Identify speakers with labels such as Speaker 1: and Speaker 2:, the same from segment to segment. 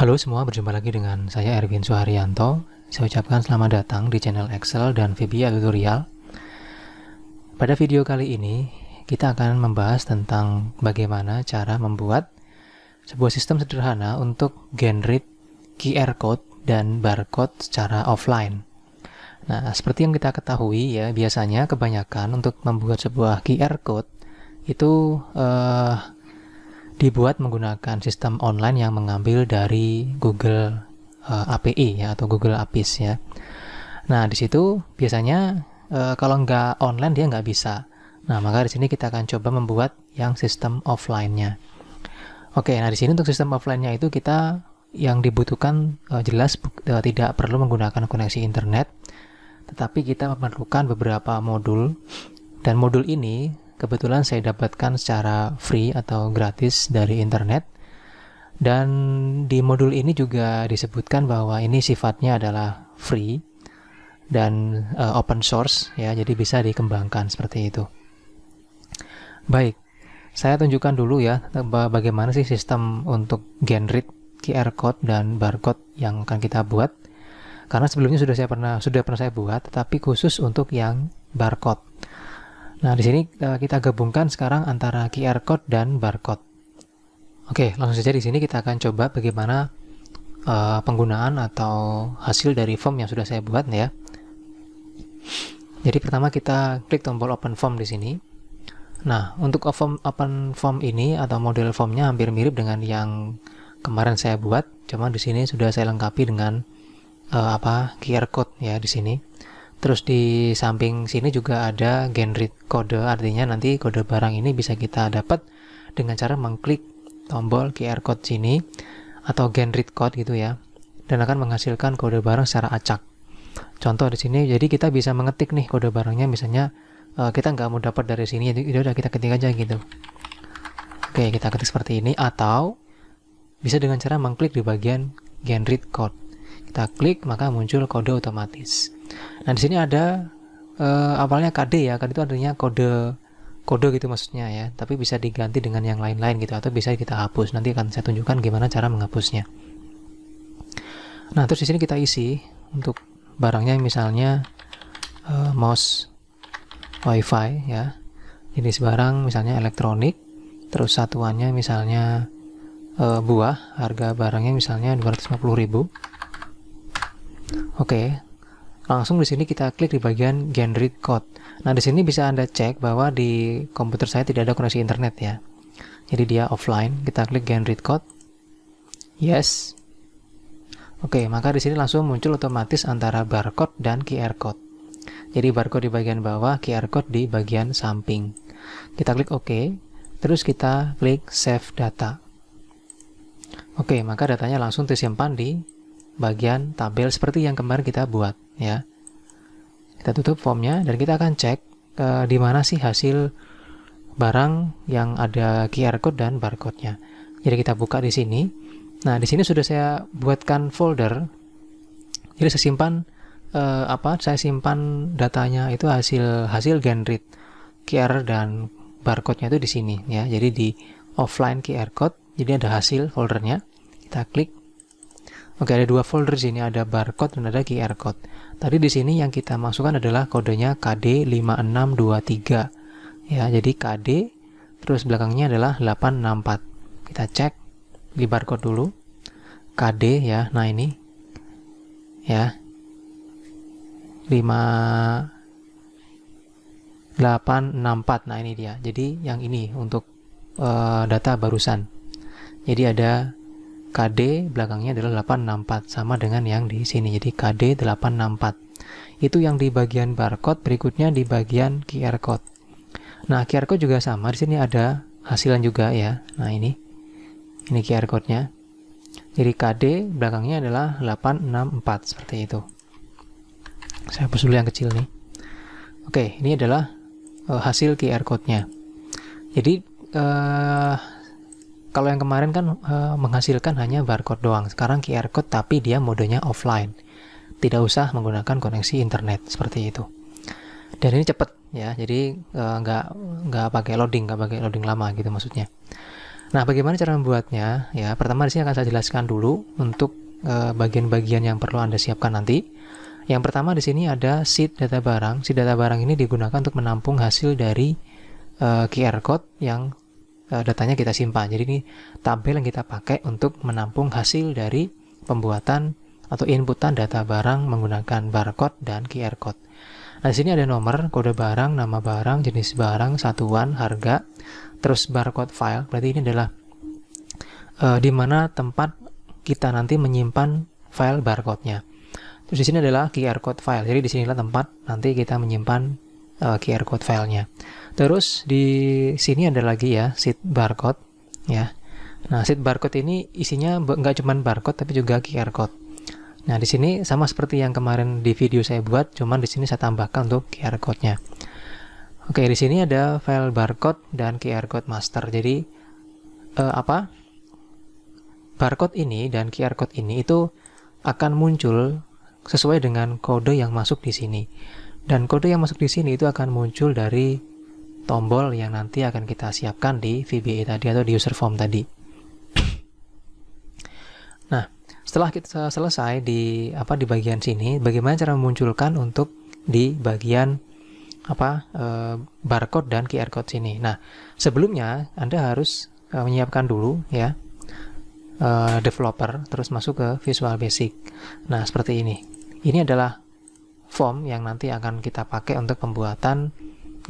Speaker 1: Halo semua, berjumpa lagi dengan saya Erwin Suharyanto. Saya ucapkan selamat datang di channel Excel dan VBA Tutorial. Pada video kali ini, kita akan membahas tentang bagaimana cara membuat sebuah sistem sederhana untuk generate QR code dan barcode secara offline. Nah, seperti yang kita ketahui ya, biasanya kebanyakan untuk membuat sebuah QR code itu dibuat menggunakan sistem online yang mengambil dari Google API ya, atau Google APIs ya. Nah, di situ biasanya kalau nggak online dia nggak bisa. Nah, maka di sini kita akan coba membuat yang sistem offline-nya. Oke, nah di sini untuk sistem offline-nya itu kita yang dibutuhkan jelas tidak perlu menggunakan koneksi internet, tetapi kita memerlukan beberapa modul, dan modul ini kebetulan saya dapatkan secara free atau gratis dari internet. Dan di modul ini juga disebutkan bahwa ini sifatnya adalah free dan open source ya, jadi bisa dikembangkan seperti itu. Baik, saya tunjukkan dulu ya bagaimana sih sistem untuk generate QR code dan barcode yang akan kita buat. Karena sebelumnya sudah pernah saya buat, tetapi khusus untuk yang barcode. Nah, di sini kita gabungkan sekarang antara QR code dan barcode. Oke, langsung saja di sini kita akan coba bagaimana penggunaan atau hasil dari form yang sudah saya buat ya. Jadi pertama kita klik tombol open form di sini. Nah, untuk open form ini atau model formnya hampir mirip dengan yang kemarin saya buat, cuma di sini sudah saya lengkapi dengan QR code ya di sini. Terus di samping sini juga ada generate kode, artinya nanti kode barang ini bisa kita dapat dengan cara mengklik tombol QR code sini atau generate code gitu ya, dan akan menghasilkan kode barang secara acak. Contoh di sini, jadi kita bisa mengetik nih kode barangnya, misalnya kita nggak mau dapat dari sini, jadi udah kita ketik aja gitu. Oke, kita ketik seperti ini, atau bisa dengan cara mengklik di bagian generate code. Kita klik maka muncul kode otomatis. Nah, di sini ada awalnya KD ya, KD itu artinya kode gitu maksudnya ya, tapi bisa diganti dengan yang lain-lain gitu, atau bisa kita hapus. Nanti akan saya tunjukkan gimana cara menghapusnya. Nah, terus di sini kita isi untuk barangnya, misalnya mouse wifi ya, jenis barang misalnya elektronik, terus satuannya misalnya buah, harga barangnya misalnya 250.000. Oke. Langsung di sini kita klik di bagian generate code. Nah, di sini bisa Anda cek bahwa di komputer saya tidak ada koneksi internet ya. Jadi dia offline. Kita klik generate code. Yes. Oke, maka di sini langsung muncul otomatis antara barcode dan QR code. Jadi barcode di bagian bawah, QR code di bagian samping. Kita klik OK. Terus kita klik save data. Oke, maka datanya langsung disimpan di bagian tabel seperti yang kemarin kita buat ya. Kita tutup formnya dan kita akan cek di mana sih hasil barang yang ada QR code dan barcode-nya. Jadi kita buka di sini. Nah, di sini sudah saya buatkan folder. Jadi saya simpan saya simpan datanya itu hasil generate QR dan barcode-nya itu di sini ya. Jadi di offline QR code, jadi ada hasil foldernya. Kita klik. Oke, ada dua folder sini, ada barcode dan ada QR code. Tadi di sini yang kita masukkan adalah kodenya KD5623. Ya, jadi KD terus belakangnya adalah 864. Kita cek di barcode dulu. KD ya. Nah, ini ya. 5864. Nah, ini dia. Jadi yang ini untuk data barusan. Jadi ada KD belakangnya adalah 864, sama dengan yang di sini. Jadi KD 864. Itu yang di bagian barcode, berikutnya di bagian QR code. Nah, QR code juga sama. Di sini ada hasilan juga ya. Nah, ini QR code-nya. Jadi KD belakangnya adalah 864 seperti itu. Saya hapus dulu yang kecil nih. Oke, ini adalah hasil QR code-nya. Jadi kalau yang kemarin kan menghasilkan hanya barcode doang. Sekarang QR code tapi dia modenya offline. Tidak usah menggunakan koneksi internet seperti itu. Dan ini cepat ya. Jadi nggak pakai loading lama gitu maksudnya. Nah, bagaimana cara membuatnya? Ya, pertama di sini akan saya jelaskan dulu untuk bagian-bagian yang perlu Anda siapkan nanti. Yang pertama di sini ada sheet data barang. Sheet data barang ini digunakan untuk menampung hasil dari QR code yang datanya kita simpan. Jadi ini tabel yang kita pakai untuk menampung hasil dari pembuatan atau inputan data barang menggunakan barcode dan QR code. Nah, di sini ada nomor, kode barang, nama barang, jenis barang, satuan, harga, terus barcode file. Berarti ini adalah di mana tempat kita nanti menyimpan file barcode-nya. Terus di sini adalah QR code file. Jadi di sinilah tempat nanti kita menyimpan QR code filenya. Terus di sini ada lagi ya sheet barcode ya. Nah, sheet barcode ini isinya nggak cuma barcode tapi juga QR code. Nah, di sini sama seperti yang kemarin di video saya buat, cuman di sini saya tambahkan untuk QR code-nya. Oke, di sini ada file barcode dan QR code master. Jadi barcode ini dan QR code ini itu akan muncul sesuai dengan kode yang masuk di sini. Dan kode yang masuk di sini itu akan muncul dari tombol yang nanti akan kita siapkan di VBA tadi atau di user form tadi. Nah, setelah kita selesai di bagian sini, bagaimana cara memunculkan untuk di bagian barcode dan QR code sini. Nah, sebelumnya Anda harus menyiapkan dulu ya developer, terus masuk ke Visual Basic. Nah, seperti ini. Ini adalah form yang nanti akan kita pakai untuk pembuatan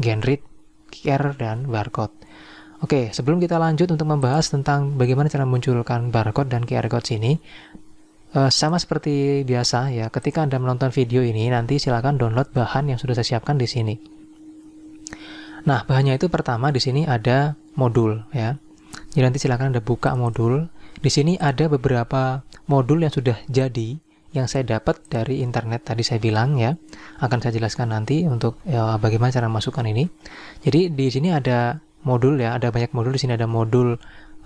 Speaker 1: genrid, QR, dan barcode. Oke, sebelum kita lanjut untuk membahas tentang bagaimana cara memunculkan barcode dan QR code sini, sama seperti biasa ya, ketika Anda menonton video ini, nanti silakan download bahan yang sudah saya siapkan di sini. Nah, bahannya itu pertama di sini ada modul ya. Jadi nanti silakan Anda buka modul. Di sini ada beberapa modul yang sudah jadi, yang saya dapat dari internet tadi saya bilang ya. Akan saya jelaskan nanti untuk bagaimana cara masukkan ini. Jadi di sini ada modul ya, ada banyak modul. Di sini ada modul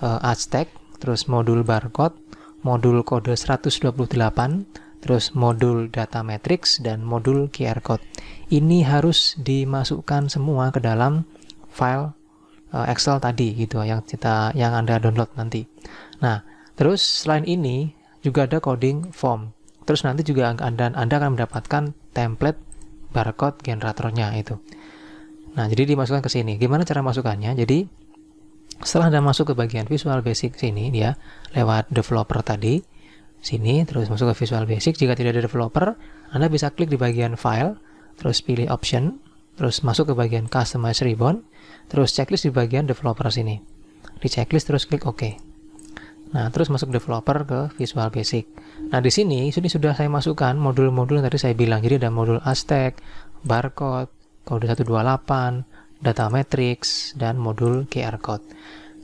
Speaker 1: Aztec, terus modul barcode, modul kode 128, terus modul data matrix, dan modul QR code. Ini harus dimasukkan semua ke dalam file Excel tadi gitu yang Anda download nanti. Nah, terus selain ini juga ada coding form. Terus nanti juga Anda akan mendapatkan template barcode generatornya itu. Nah, jadi dimasukkan ke sini. Gimana cara masukkannya? Jadi setelah Anda masuk ke bagian Visual Basic sini, dia lewat developer tadi, sini, terus masuk ke Visual Basic. Jika tidak ada developer, Anda bisa klik di bagian File, terus pilih Option, terus masuk ke bagian Customize Ribbon, terus checklist di bagian developer sini. Di checklist terus klik OK. Nah, terus masuk developer ke Visual Basic. Nah, di sini sudah saya masukkan modul-modul yang tadi saya bilang. Jadi ada modul Aztec, barcode, kode 128, data matrix, dan modul QR code.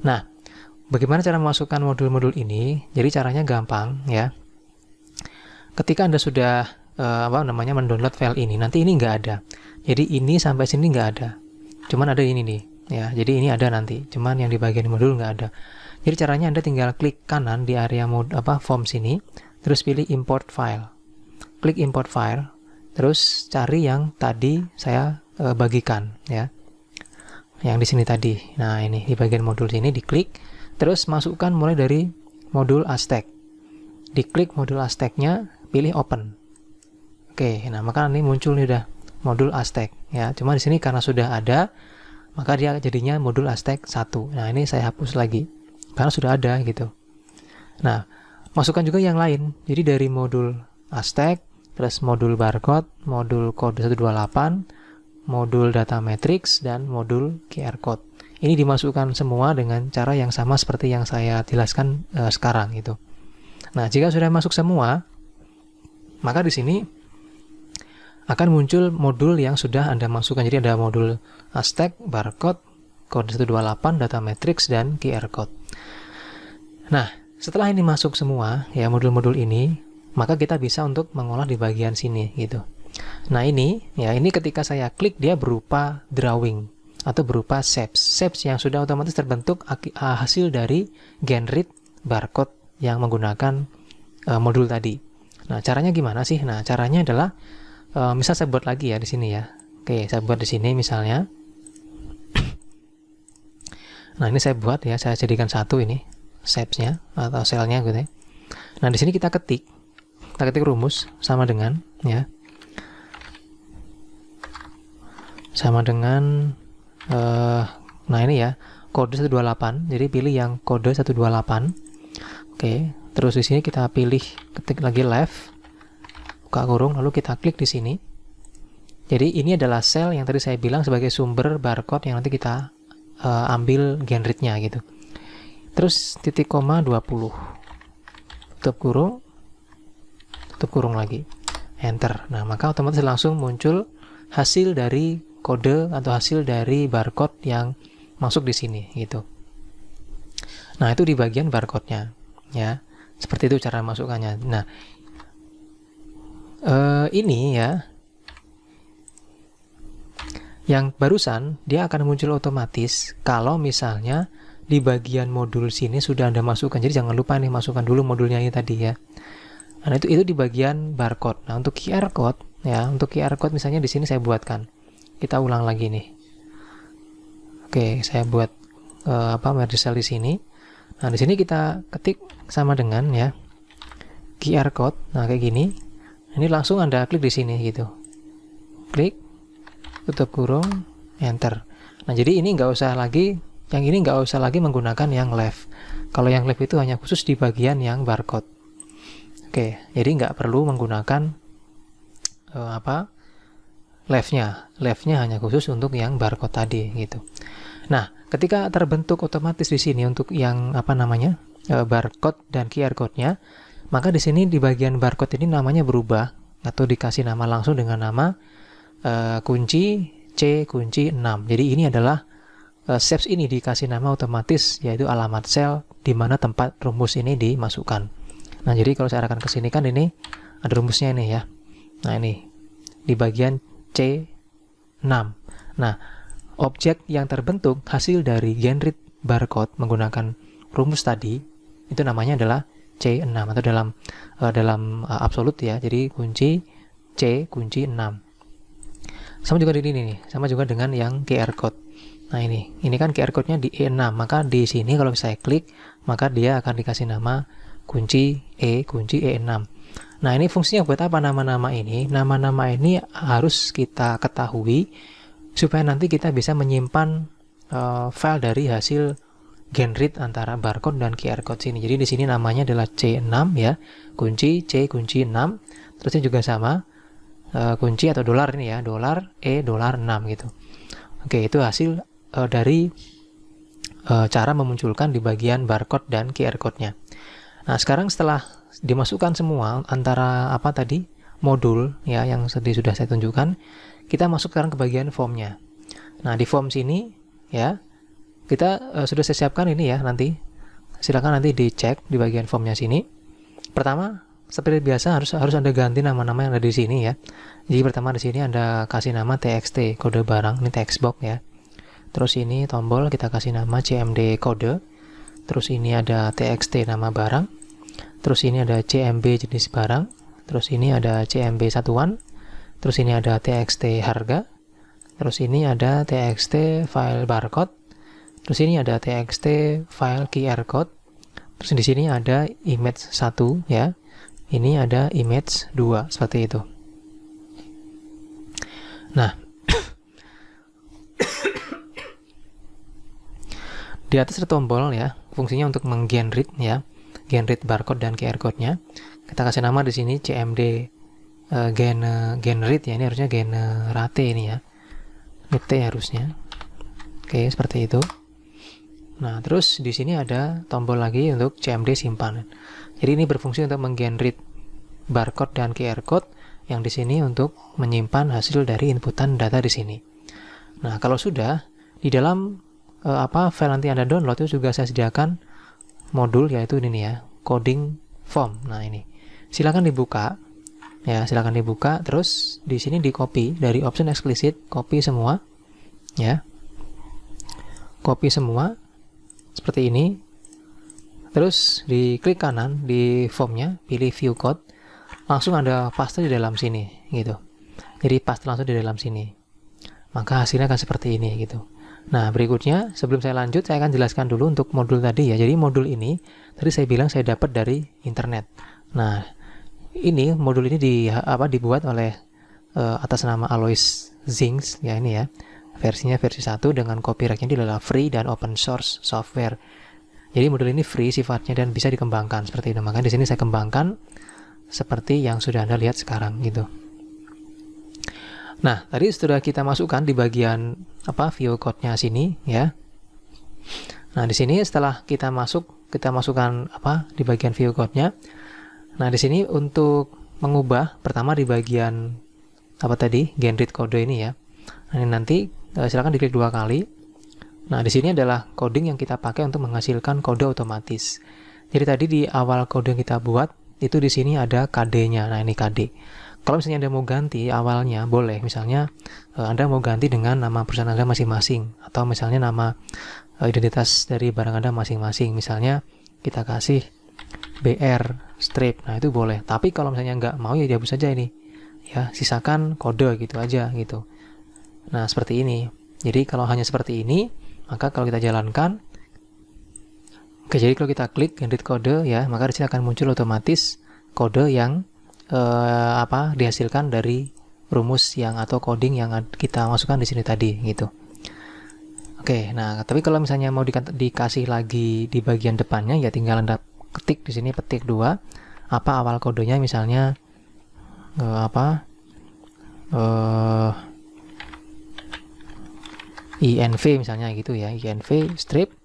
Speaker 1: Nah, bagaimana cara memasukkan modul-modul ini? Jadi caranya gampang ya. Ketika Anda sudah mendownload file ini, nanti ini nggak ada. Jadi ini sampai sini nggak ada. Cuman ada ini nih ya. Jadi ini ada nanti. Cuman yang di bagian modul nggak ada. Jadi caranya Anda tinggal klik kanan di area form sini, terus pilih import file. Klik import file, terus cari yang tadi saya bagikan ya. Yang di sini tadi. Nah, ini di bagian modul sini diklik, terus masukkan mulai dari modul Aztec. Diklik modul Aztec-nya, pilih open. Oke, nah maka ini muncul nih udah modul Aztec ya. Cuma di sini karena sudah ada, maka dia jadinya modul Aztec 1. Nah, ini saya hapus lagi karena sudah ada gitu. Nah, masukkan juga yang lain. Jadi dari modul Aztec, terus modul barcode, modul kode 128, modul data matrix, dan modul QR code. Ini dimasukkan semua dengan cara yang sama seperti yang saya jelaskan sekarang gitu. Nah, jika sudah masuk semua, maka di sini akan muncul modul yang sudah Anda masukkan. Jadi ada modul Aztec, barcode, kode 128, data matrix, dan QR code. Nah, setelah ini masuk semua ya modul-modul ini, maka kita bisa untuk mengolah di bagian sini gitu. Nah, ini ketika saya klik dia berupa drawing atau berupa shapes. Shapes yang sudah otomatis terbentuk hasil dari genrid barcode yang menggunakan modul tadi. Nah, caranya gimana sih? Nah, caranya adalah misal saya buat lagi ya di sini ya. Oke, saya buat di sini misalnya. Nah, ini saya buat ya, saya jadikan satu ini shapes-nya atau selnya gitu ya. Nah, di sini kita ketik rumus sama dengan ya. Sama dengan nah ini ya, kode 128. Jadi pilih yang kode 128. Oke, terus di sini kita pilih ketik lagi left, buka kurung, lalu kita klik di sini. Jadi ini adalah sel yang tadi saya bilang sebagai sumber barcode yang nanti kita ambil generate-nya gitu. Terus titik koma 20. Tutup kurung lagi. Enter. Nah, maka otomatis langsung muncul hasil dari kode atau hasil dari barcode yang masuk di sini gitu. Nah, itu di bagian barcode-nya ya. Seperti itu cara masukkannya. Nah, ini ya, yang barusan dia akan muncul otomatis kalau misalnya di bagian modul sini sudah Anda masukkan. Jadi jangan lupa nih masukkan dulu modulnya ini tadi ya. Nah, itu di bagian barcode. Nah, untuk QR code ya, untuk QR code misalnya di sini saya buatkan. Kita ulang lagi nih. Oke, saya buat merge cell di sini. Nah, di sini kita ketik sama dengan ya QR code. Nah, kayak gini. Ini langsung Anda klik di sini gitu. Klik, tutup kurung, enter. Nah, jadi ini nggak usah lagi, yang ini nggak usah lagi menggunakan yang left. Kalau yang left itu hanya khusus di bagian yang barcode. Oke, jadi nggak perlu menggunakan left-nya. Left-nya hanya khusus untuk yang barcode tadi gitu. Nah, ketika terbentuk otomatis di sini untuk yang barcode dan QR code-nya, maka di sini di bagian barcode ini namanya berubah atau dikasih nama langsung dengan nama kunci C kunci 6. Jadi ini adalah shapes ini dikasih nama otomatis, yaitu alamat sel di mana tempat rumus ini dimasukkan. Nah, jadi kalau saya arahkan ke sini kan ini ada rumusnya ini ya. Nah, ini di bagian C6. Nah, objek yang terbentuk hasil dari generate barcode menggunakan rumus tadi itu namanya adalah C6 atau dalam absolut ya. Jadi kunci C kunci 6. Sama juga di sini nih, sama juga dengan yang QR code. Nah, ini kan QR code-nya di E6, maka di sini kalau saya klik, maka dia akan dikasih nama kunci E6. Nah, ini fungsinya buat apa nama-nama ini? Nama-nama ini harus kita ketahui supaya nanti kita bisa menyimpan file dari hasil generate antara barcode dan QR code sini. Jadi di sini namanya adalah C6 ya, kunci C kunci 6. Terusnya juga sama kunci atau dolar ini ya, dolar $6 gitu. Oke, itu hasil dari cara memunculkan di bagian barcode dan QR code-nya. Nah, sekarang setelah dimasukkan semua antara modul ya yang tadi sudah saya tunjukkan, kita masuk sekarang ke bagian formnya. Nah, di form sini ya, kita sudah saya siapkan ini ya, nanti silakan nanti dicek di bagian formnya sini. Pertama, seperti biasa harus Anda ganti nama-nama yang ada di sini ya. Jadi pertama di sini Anda kasih nama TXT kode barang, ini text box ya. Terus ini tombol kita kasih nama CMD kode. Terus ini ada TXT nama barang. Terus ini ada CMB jenis barang. Terus ini ada CMB satuan. Terus ini ada TXT harga. Terus ini ada TXT file barcode. Terus ini ada TXT file QR code. Terus di sini ada image 1 ya. Ini ada image 2 seperti itu. Nah, di atas ada tombol ya, fungsinya untuk menggenerate ya, generate barcode dan QR code-nya. Kita kasih nama di sini CMD generate ya, ini harusnya generate ini ya. Ini T harusnya. Oke, seperti itu. Nah, terus di sini ada tombol lagi untuk CMD simpan. Jadi ini berfungsi untuk menggenerate barcode dan QR code yang di sini untuk menyimpan hasil dari inputan data di sini. Nah, kalau sudah di dalam file nanti Anda download itu juga saya sediakan modul yaitu ini ya, coding form. Nah, ini silakan dibuka ya, silakan dibuka. Terus di sini di copy dari option explicit, copy semua ya, copy semua seperti ini. Terus di klik kanan di formnya, pilih view code, langsung Anda paste di dalam sini gitu. Jadi paste langsung di dalam sini, maka hasilnya akan seperti ini gitu. Nah, berikutnya sebelum saya lanjut, saya akan jelaskan dulu untuk modul tadi ya. Jadi modul ini tadi saya bilang saya dapat dari internet. Nah, ini modul ini dibuat oleh atas nama Alois Zings ya, ini ya. Versinya versi 1 dengan copyrightnya dia adalah free dan open source software. Jadi modul ini free sifatnya dan bisa dikembangkan seperti itu. Makanya di sini saya kembangkan seperti yang sudah Anda lihat sekarang gitu. Nah, tadi sudah kita masukkan di bagian view code-nya sini ya. Nah, di sini setelah kita masukkan di bagian view code-nya. Nah, di sini untuk mengubah pertama di bagian generate kode ini ya. Nah, ini nanti silakan diklik 2 kali. Nah, di sini adalah coding yang kita pakai untuk menghasilkan kode otomatis. Jadi tadi di awal kode yang kita buat itu di sini ada KD-nya. Nah, ini KD. Kalau misalnya Anda mau ganti awalnya, boleh. Misalnya Anda mau ganti dengan nama perusahaan Anda masing-masing, atau misalnya nama identitas dari barang Anda masing-masing. Misalnya kita kasih BR strip. Nah, itu boleh. Tapi kalau misalnya nggak mau ya dihapus saja ini. Ya, sisakan kode gitu aja gitu. Nah, seperti ini. Jadi kalau hanya seperti ini, maka kalau kita jalankan, jadi kalau kita klik generate kode ya, maka di sini akan muncul otomatis kode yang dihasilkan dari rumus yang atau coding yang kita masukkan di sini tadi gitu. Oke, nah tapi kalau misalnya mau dikasih lagi di bagian depannya ya tinggal Anda ketik di sini, petik 2 awal kodenya, misalnya INV misalnya gitu ya, INV strip,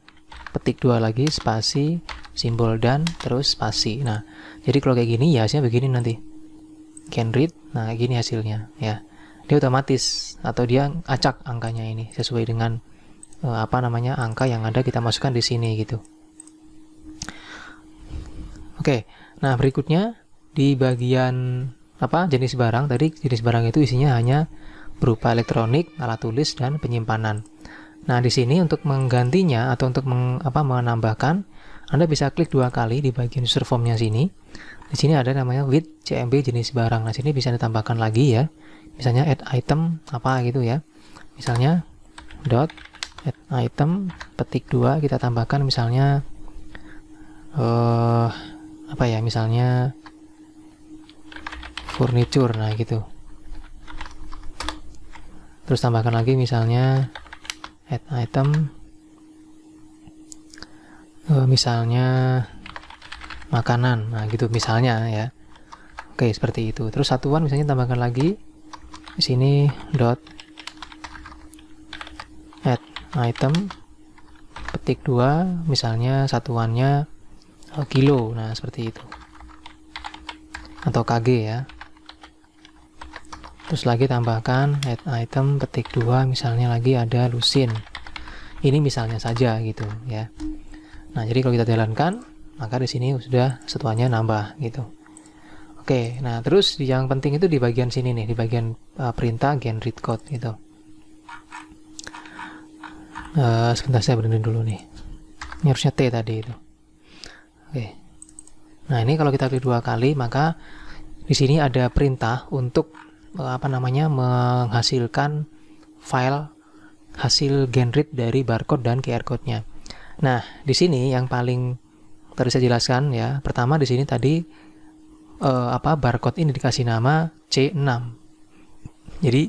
Speaker 1: petik 2 lagi, spasi, simbol dan terus spasi. Nah, jadi kalau kayak gini ya hasilnya begini nanti. Generate, nah gini hasilnya ya. Dia otomatis atau dia acak angkanya ini sesuai dengan angka yang ada kita masukkan di sini gitu. Oke, nah berikutnya di bagian jenis barang, tadi jenis barang itu isinya hanya berupa elektronik, alat tulis dan penyimpanan. Nah, di sini untuk menggantinya atau untuk menambahkan, Anda bisa klik 2 kali di bagian user form-nya sini. Di sini ada namanya with CMB jenis barang. Nah, sini bisa ditambahkan lagi ya. Misalnya add item gitu ya. Misalnya dot add item petik 2, kita tambahkan misalnya misalnya furniture, nah gitu. Terus tambahkan lagi misalnya add item misalnya makanan, nah gitu misalnya ya. Oke, seperti itu. Terus satuan misalnya tambahkan lagi di sini dot add item petik 2, misalnya satuannya kilo, nah seperti itu, atau kg ya. Terus lagi tambahkan add item petik 2, misalnya lagi ada lusin, ini misalnya saja gitu ya. Nah, jadi kalau kita jalankan, maka di sini sudah satuannya nambah gitu. Oke, nah terus yang penting itu di bagian sini nih, di bagian perintah generate code gitu. Sebentar saya berhenti dulu nih. Ini harusnya T tadi itu. Oke. Nah, ini kalau kita klik 2 kali, maka di sini ada perintah untuk menghasilkan file hasil generate dari barcode dan QR code-nya. Nah, di sini yang paling tadi saya jelaskan ya. Pertama di sini tadi barcode ini dikasih nama C6. Jadi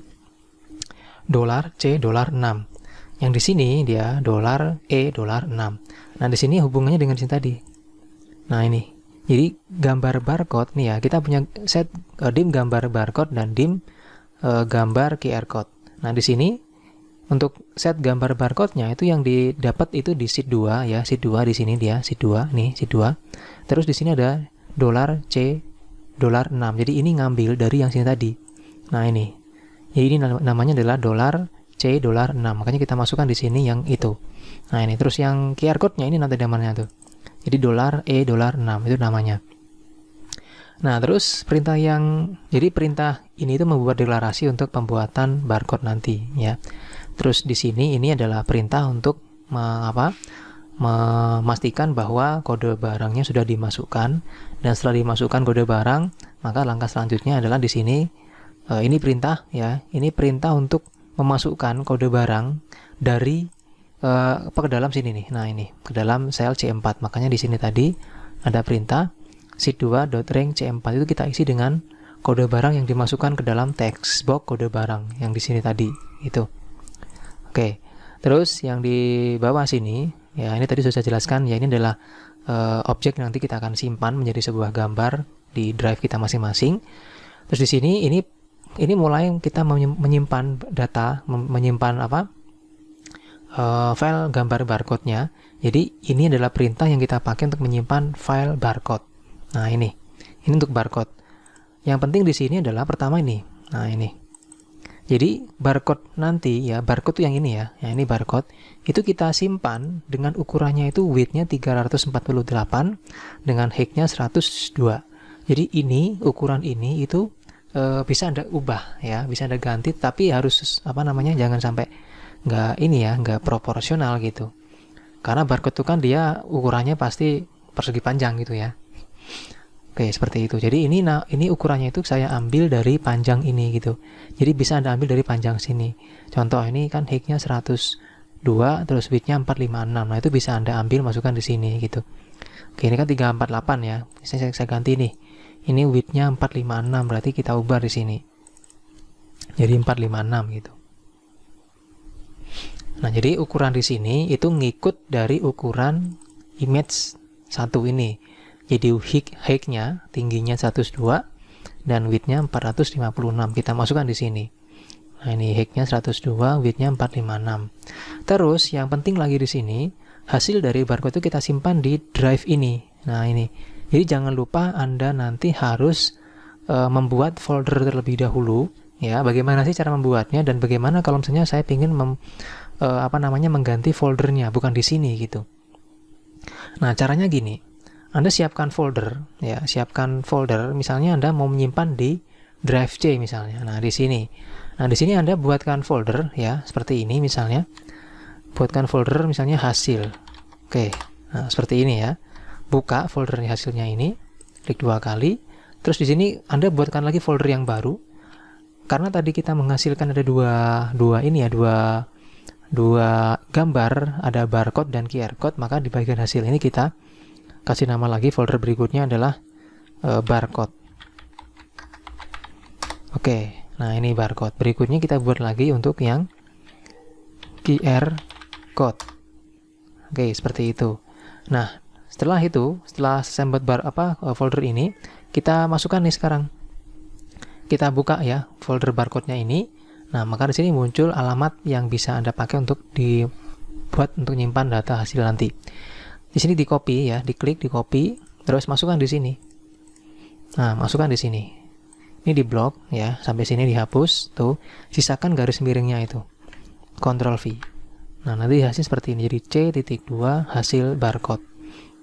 Speaker 1: $C $6. Yang di sini dia $E $6. Nah, di sini hubungannya dengan sini tadi. Nah, ini. Jadi gambar barcode nih ya, kita punya set dim gambar barcode dan dim gambar QR code. Nah, di sini untuk set gambar barcode-nya itu yang didapat itu di sheet 2 ya, sheet 2 di sini dia, sheet 2 nih, sheet 2. Terus di sini ada $C $6. Jadi ini ngambil dari yang sini tadi. Nah, ini. Jadi ini namanya adalah $C $6. Makanya kita masukkan di sini yang itu. Nah, ini terus yang QR code-nya ini nanti namanya tuh. Jadi $E $6 itu namanya. Nah, terus perintah ini itu membuat deklarasi untuk pembuatan barcode nanti ya. Terus di sini ini adalah perintah untuk memastikan bahwa kode barangnya sudah dimasukkan, dan setelah dimasukkan kode barang, maka langkah selanjutnya adalah di sini ini perintah ya. Ini perintah untuk memasukkan kode barang dari ke dalam sini nih. Nah, ini ke dalam sel C4. Makanya di sini tadi ada perintah sheet2.rank C4 itu kita isi dengan kode barang yang dimasukkan ke dalam text box kode barang yang di sini tadi itu. Oke. Terus yang di bawah sini, ya ini tadi sudah saya jelaskan, ya ini adalah objek yang nanti kita akan simpan menjadi sebuah gambar di drive kita masing-masing. Terus di sini ini mulai kita menyimpan data, menyimpan file gambar barcode-nya. Jadi ini adalah perintah yang kita pakai untuk menyimpan file barcode. Nah, ini untuk barcode. Yang penting di sini adalah pertama ini. Nah, ini. Jadi barcode nanti ya, barcode itu yang ini ya. Yang ini barcode. Itu kita simpan dengan ukurannya itu width-nya 348 dengan height-nya 102. Jadi ini ukuran ini itu bisa Anda ubah ya, bisa Anda ganti, tapi harus jangan sampai nggak proporsional gitu. Karena barcode itu kan dia ukurannya pasti persegi panjang gitu ya. Oke, seperti itu. Jadi ini ukurannya itu saya ambil dari panjang ini gitu. Jadi bisa Anda ambil dari panjang sini. Contoh ini kan height-nya 102 terus width-nya 456. Nah, itu bisa Anda ambil masukkan di sini gitu. Oke, ini kan 348 ya. Saya ganti nih. Ini width-nya 456, berarti kita ubah di sini. Jadi 456 gitu. Nah, jadi ukuran di sini itu ngikut dari ukuran image 1 ini. Jadi height-nya tingginya 102 dan width-nya 456. Kita masukkan di sini. Nah, ini height-nya 102, width-nya 456. Terus yang penting lagi di sini, hasil dari barcode itu kita simpan di drive ini. Nah, ini. Jadi jangan lupa Anda nanti harus membuat folder terlebih dahulu ya. Bagaimana sih cara membuatnya dan bagaimana kalau misalnya saya ingin mengganti foldernya, bukan di sini gitu. Nah, caranya gini. Anda siapkan folder ya, misalnya Anda mau menyimpan di drive C misalnya. Nah, di sini. Nah, di sini Anda buatkan folder ya, seperti ini misalnya. Buatkan folder misalnya hasil. Oke. Nah, seperti ini ya. Buka folder hasilnya ini, klik 2 kali. Terus di sini Anda buatkan lagi folder yang baru. Karena tadi kita menghasilkan ada dua gambar, ada barcode dan QR code, maka di bagian hasil ini kita kasih nama lagi folder berikutnya adalah barcode. Oke, nah ini barcode. Berikutnya kita buat lagi untuk yang QR code. Oke, seperti itu. Nah, setelah selesai buat folder ini, kita masukkan nih sekarang. Kita buka ya folder barcode-nya ini. Nah, maka di sini muncul alamat yang bisa Anda pakai untuk dibuat untuk nyimpan data hasil nanti. Di sini di copy ya, diklik, di copy, terus masukkan di sini. Nah, masukkan di sini. Ini di blok ya, sampai sini dihapus, tuh, sisakan garis miringnya itu. Ctrl V. Nah, nanti hasil seperti ini. Jadi C.2 hasil barcode.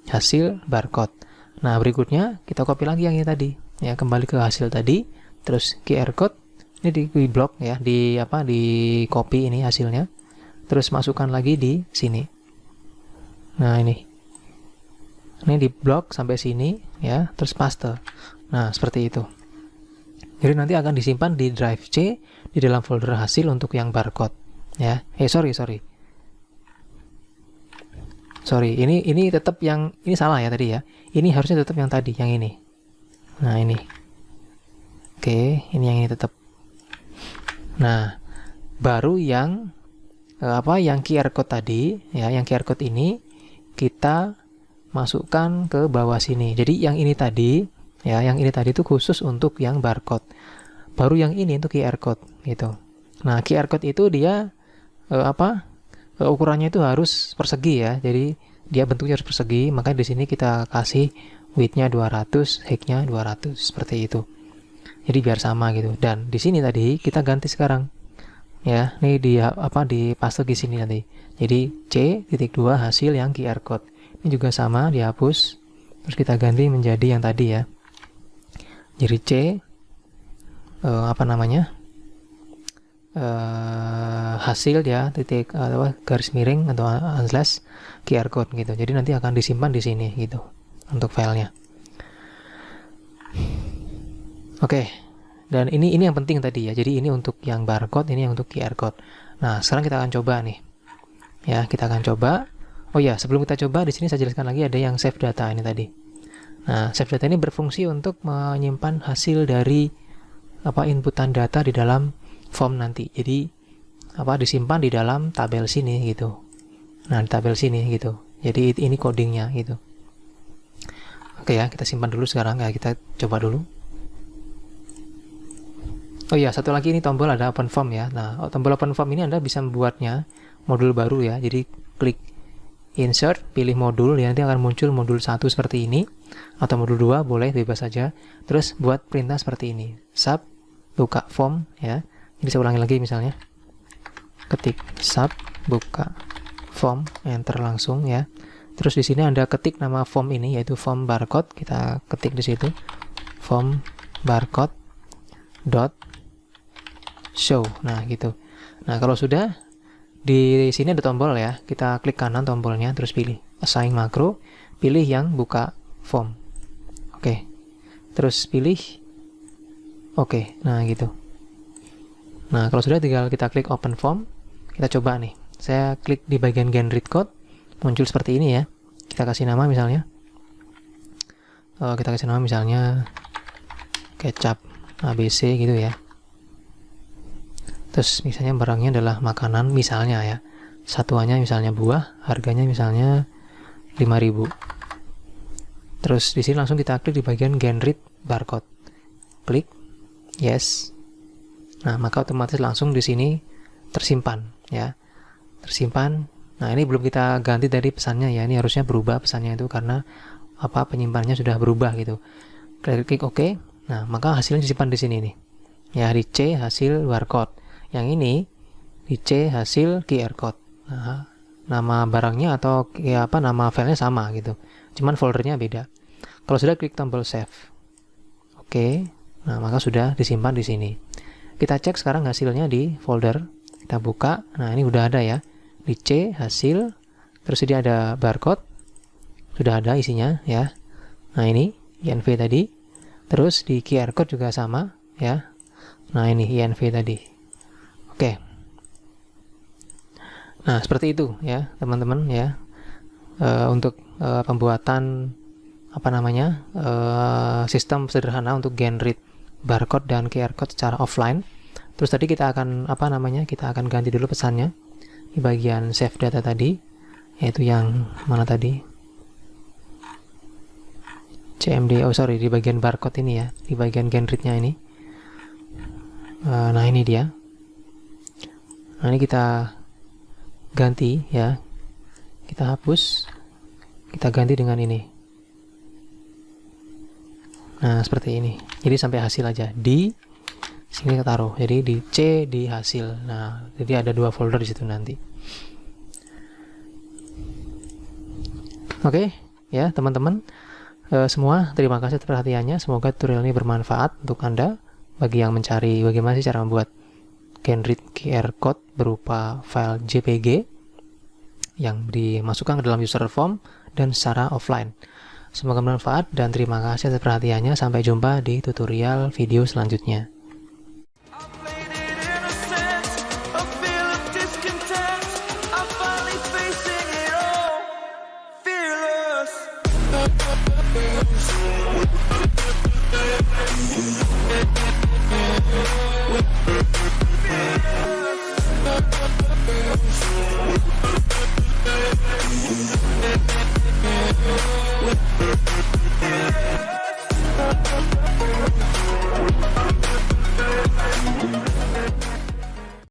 Speaker 1: Hasil barcode. Nah, berikutnya kita copy lagi yang ini tadi. Ya, kembali ke hasil tadi, terus QR code ini di blok ya, di copy ini hasilnya. Terus masukkan lagi di sini. Nah, ini di blok sampai sini ya, terus paste. Nah, seperti itu. Jadi nanti akan disimpan di drive C di dalam folder hasil untuk yang barcode ya. Sorry, ini tetap yang ini salah ya tadi ya. Ini harusnya tetap yang tadi, yang ini. Nah, ini. Oke, ini yang ini tetap. Nah, baru yang yang QR code tadi ya, yang QR code ini kita masukkan ke bawah sini. Jadi yang ini tadi ya, yang ini tadi itu khusus untuk yang barcode. Baru yang ini untuk QR code gitu. Nah, QR code itu dia ukurannya itu harus persegi ya. Jadi dia bentuknya harus persegi, maka di sini kita kasih width-nya 200, height-nya 200 seperti itu. Jadi biar sama gitu. Dan di sini tadi kita ganti sekarang. Ya, ini di paste di sini nanti. Jadi C.2 hasil yang QR code. Ini juga sama, dihapus. Terus kita ganti menjadi yang tadi ya. Jadi C hasil ya, titik garis miring atau slash QR code gitu. Jadi nanti akan disimpan di sini gitu untuk filenya. Oke. Dan ini yang penting tadi ya. Jadi ini untuk yang barcode, ini yang untuk QR code. Nah, sekarang kita akan coba nih. Ya, kita akan coba. Oh ya, sebelum kita coba, di sini saya jelaskan lagi ada yang save data ini tadi. Nah, save data ini berfungsi untuk menyimpan hasil dari inputan data di dalam form nanti. Jadi disimpan di dalam tabel sini gitu. Nah, di tabel sini gitu. Jadi ini codingnya gitu. Oke ya, kita simpan dulu sekarang ya, kita coba dulu. Oh iya, satu lagi ini tombol ada open form ya. Nah, tombol open form ini Anda bisa membuatnya modul baru ya. Jadi klik insert, pilih modul, ya nanti akan muncul modul 1 seperti ini, atau modul 2 boleh bebas saja. Terus buat perintah seperti ini. Sub buka form ya. Jadi saya ulangi lagi misalnya. Ketik sub buka form, enter langsung ya. Terus di sini Anda ketik nama form ini yaitu form barcode, kita ketik di situ. Form barcode dot show. Nah, gitu. Nah, kalau sudah di sini ada tombol ya. Kita klik kanan tombolnya terus pilih assign makro, pilih yang buka form. Oke. Terus pilih oke. Nah, gitu. Nah, kalau sudah tinggal kita klik open form. Kita coba nih. Saya klik di bagian generate code, muncul seperti ini ya. Kita kasih nama misalnya. Kita kasih nama misalnya kecap ABC gitu ya. Terus misalnya barangnya adalah makanan misalnya ya. Satuannya misalnya buah, harganya misalnya 5.000. Terus di sini langsung kita klik di bagian generate barcode. Klik yes. Nah, maka otomatis langsung di sini tersimpan ya. Tersimpan. Nah, ini belum kita ganti dari pesannya ya. Ini harusnya berubah pesannya itu karena penyimpanannya sudah berubah gitu. Klik OK. Nah, maka hasilnya disimpan di sini nih. Ya, di C hasil barcode. Yang ini di C hasil QR code. Nah, nama barangnya atau nama filenya sama gitu. Cuman foldernya beda. Kalau sudah klik tombol save. Oke. Nah, maka sudah disimpan di sini. Kita cek sekarang hasilnya di folder. Kita buka. Nah, ini udah ada ya. Di C hasil, terus ini ada barcode. Sudah ada isinya ya. Nah, ini INV tadi. Terus di QR code juga sama ya. Nah, ini INV tadi. Oke. Nah, seperti itu ya, teman-teman ya. Untuk pembuatan sistem sederhana untuk generate barcode dan QR code secara offline. Terus tadi kita akan kita akan ganti dulu pesannya di bagian save data tadi, yaitu yang mana tadi? CMD, di bagian barcode ini ya, di bagian generate-nya ini. Nah, ini dia. Nah, ini kita ganti ya. Kita hapus. Kita ganti dengan ini. Nah, seperti ini. Jadi sampai hasil aja. Di sini kita taruh. Jadi di C di hasil. Nah, jadi ada 2 folder di situ nanti. Oke, ya teman-teman. Semua terima kasih atas perhatiannya. Semoga tutorial ini bermanfaat untuk Anda bagi yang mencari bagaimana sih cara membuat generate QR code berupa file JPG yang dimasukkan ke dalam user form dan secara offline. Semoga bermanfaat dan terima kasih atas perhatiannya. Sampai jumpa di tutorial video selanjutnya.
Speaker 2: We'll be right back.